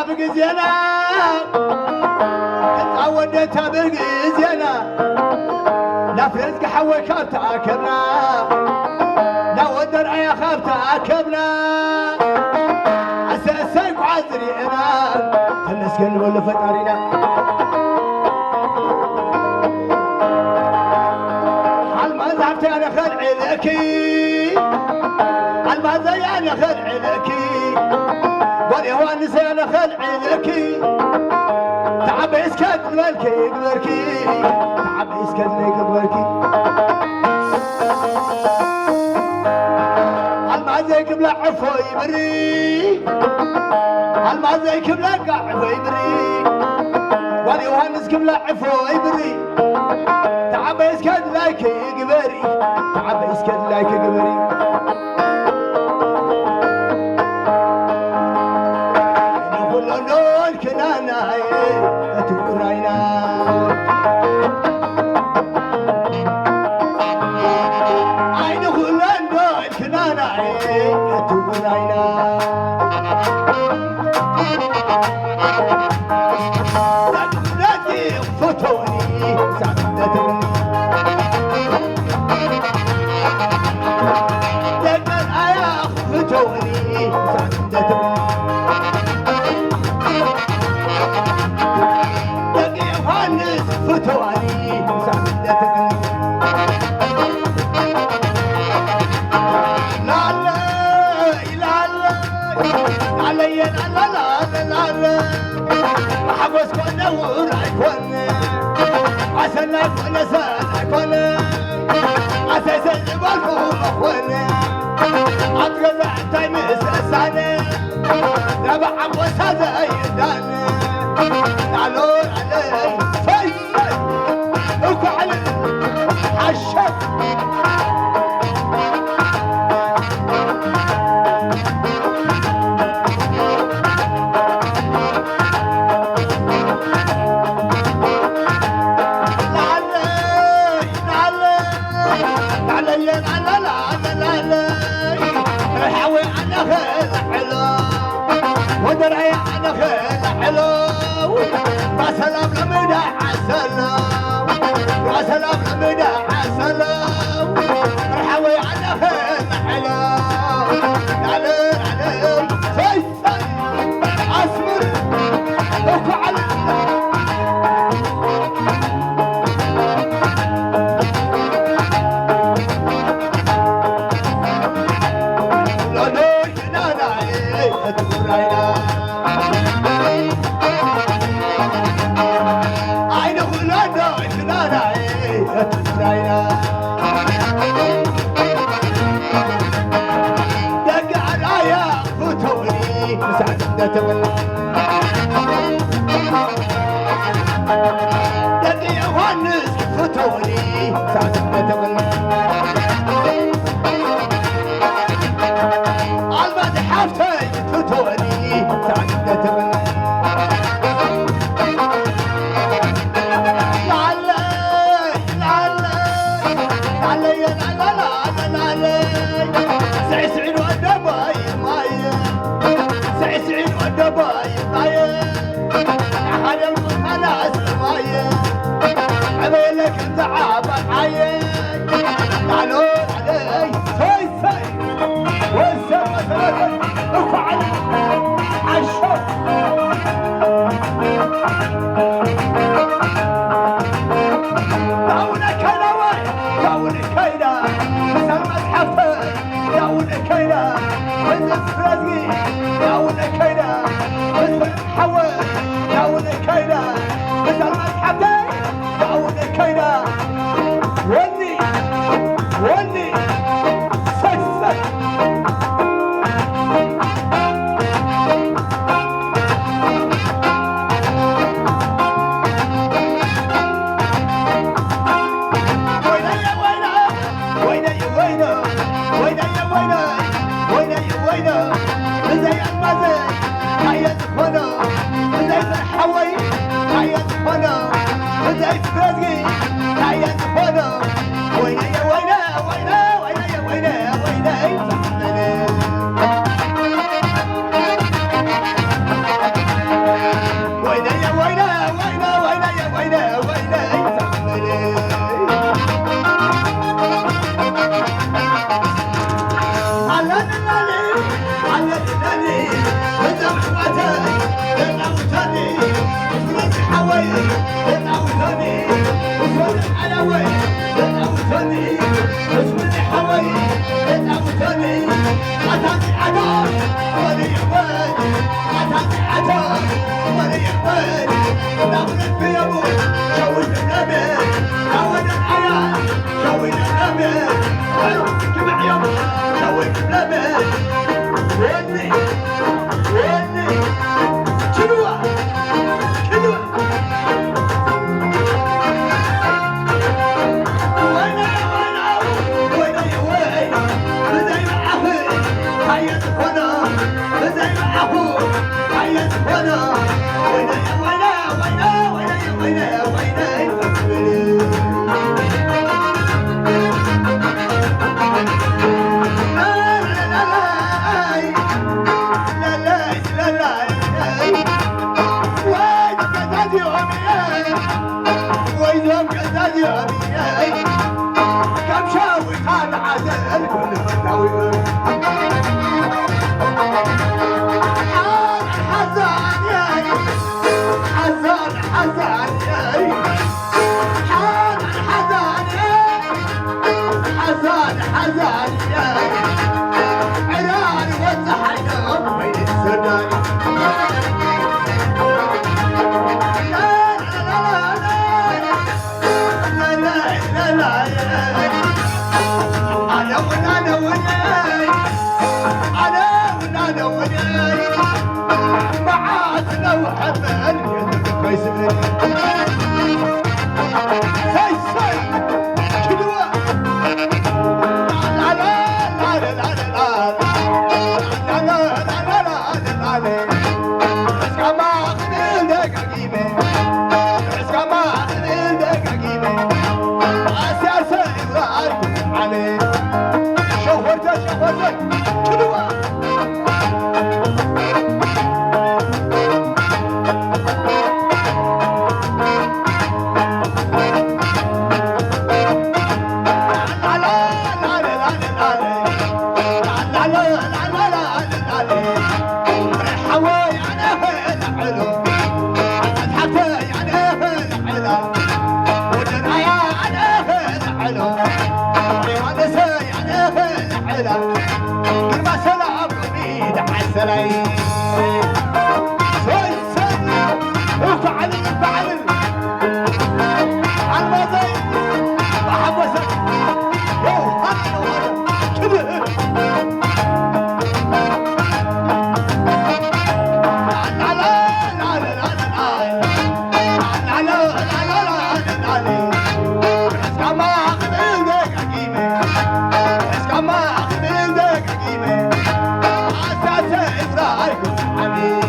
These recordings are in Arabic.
بجزينا تعودتها بجزينا لا فرزق حوي كابتا عكبنا لا ودر عيا خابتا عكبنا عسى السيق وعزري انا تنسكن ولا فتارينا حال ما زعبت انا خلعي لكي حال ما زي انا خلعي لكي قولي هو النساء انا خلعي لكي تعب اسكت قبلكي قبلكي تعب اسكت لي قبلكي المعزي قبل عفوي بري المعزي قبل عفوي بري قولي هو النس قبل عفوي بري تعب اسكت لكي قبري تعب اسكت لكي قبري بدأت فرزقي هيا تفضل وينا يا وينا وينا وينا يا وينا وينا وينا يا وينا وينا وينا يا وينا وينا على النادي على النادي بدأ حواتي بدأ وتاني وصلت حوي بدأ وتاني وصلت حلاوي بدأ وتاني وصلت حوي بدأ وتاني عطاني عطار ولي يقبل عطاني عطار ولي يقبل ناخذك في ابوي شويت النبي عود الحياة شويت النبي جمع يوم شويت النبي ودني ودني شنوه شنوه وينا وينا وينا يا وين بداي معه هيا تفنا بداي معه هيا تفنا وينا يا وينا وينا وينا يا وينا وينا كم شاوي كان عدل الكل فتاوي حزان ياي حزان حزان ياي حزان ياي حزان حزان ياي عيال وزحنا بين السناي انا وناي معاك لو حمل يدك كويسين سي سي كدوة لا لا لا لا لا لا لا لا لا اسكا ما اخذلك عقيمة اسكا ما اخذلك عقيمة اساسا ابراهيم عليك شوفتك شوفتك كدوة السلام سوي سوي ارفع الماضي وحبسك يو هذا كده لا لا لا لا لا لا لا لا لا اسكما اخذلك عقيمة اسكما اخذلك عقيمة اساسا ابراهيم حبيب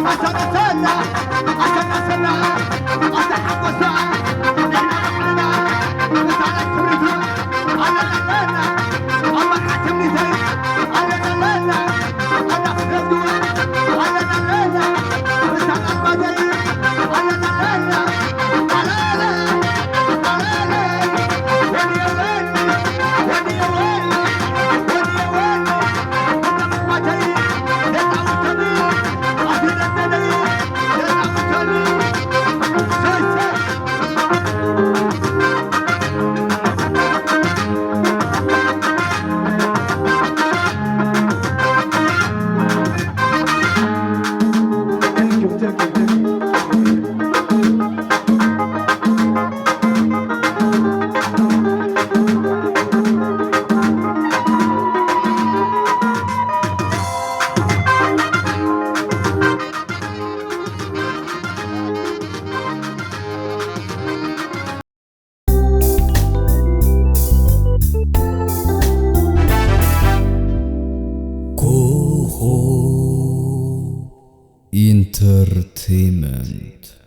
أسد سنة أسد سنة أسد حق Entertainment.